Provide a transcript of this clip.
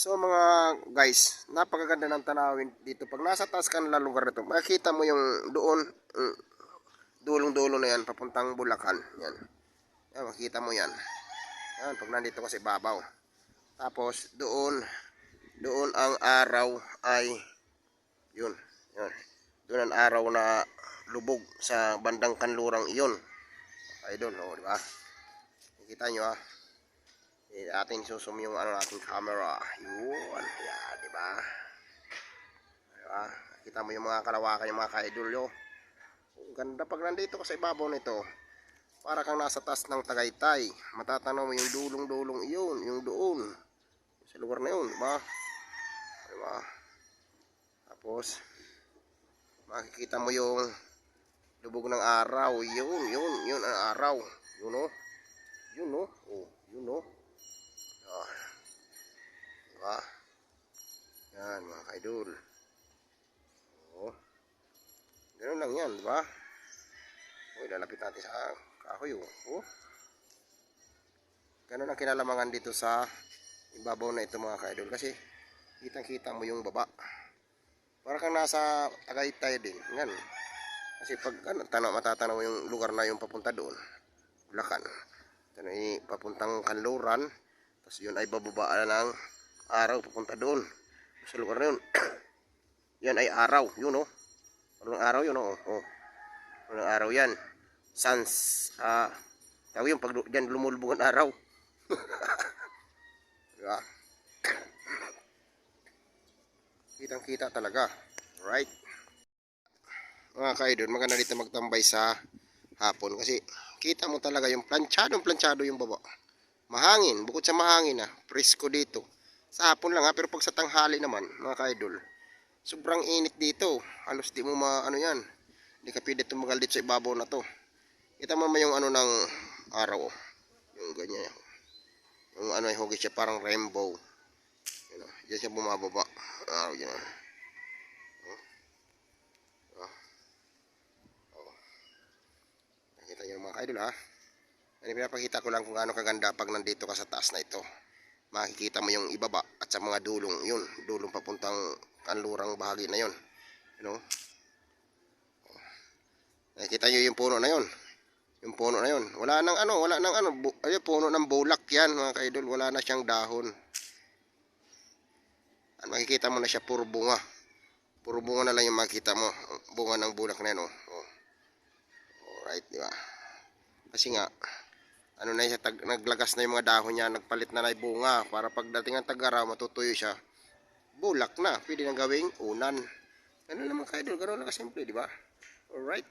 So mga guys, napakaganda ng tanawin dito. Pag nasa taas ka ng lugar na ito, makikita mo yung doon, dulong-dulo na yan, papuntang Bulacan. Yan. Yan, makikita mo yan. Yan, pag nandito ka sa ibabaw. Tapos doon ang araw ay, yun. Doon ang araw na lubog sa bandang kanlurang iyon. Ay doon, di ba? Nakikita nyo ating susum yung ating camera. Yun, yan, di ba? Diba? Kita mo yung mga kalawakan, yung mga ka-idol yo. Ganda pag nandito ka sa ibabaw nito. Para kang nasa taas ng Tagaytay. Matatanaw mo yung dulong-dulong iyon, yung doon. Sa lugar na yun, di ba? Diba? Tapos makikita mo yung lubog ng araw. Yun ang araw. Yun o. Yun o. Oh, yun o. Diba? Yan mga ka-idol. Oh. Ganun lang yan, diba? Uy, lalapit natin sa kahoy oh. Ganun ang kinalamangan dito sa ibabaw na ito mga ka-idol. Kasi kitang-kita mo yung baba. Para kang nasa Tagaytay din. Ganun. Kasi pag matatanaw yung lugar na yung papunta doon. Bulacan. Ito na papuntang Kanluran. Tapos yun ay bababaan ng araw papunta doon. Sa lugar na yun. Yan ay araw. Yun oh. Anong araw yun oh. Anong araw yan. Suns. Tawag yung pag dyan lumulubog ang araw. Diba? Kitang kita talaga. Right? Mga ka-idol, maganda dito magtambay sa hapon. Kasi kita mo talaga yung planchado yung baba. Mahangin. Bukod sa mahangin presko dito. Sa hapon lang pero pag sa tanghali naman, mga ka-idol, sobrang init dito. Halos di mo yan. Hindi ka pwede tumagal dito sa ibabaw na to. Kita mo yung ng araw. Yung ganyan. Yung ay hugis siya parang rainbow. Diyan siya bumababa. Araw yan. Nakita nyo mga ka-idol pinapakita ko lang kung gaano kaganda pag nandito ka sa taas na ito. Makikita mo yung ibaba at sa mga dulong. Yun, dulong papuntang kanlurang bahagi na yun. Nakikita nyo yung puno na yun. Yung puno na yun. Wala nang puno ng bulak yan mga ka-idol. Wala na siyang dahon. At makikita mo na siya puro bunga. Puro bunga na lang yung makikita mo. Bunga ng bulak na yan Alright, di ba? Kasi nga, naglagas na yung mga dahon niya, nagpalit na yung bunga. Para pagdating ang tag-araw, matutuyo siya. Bulak na. Pwede nang gawing unan. Ano naman ka-idol? Ganoon lang kasimple, di ba? Alright.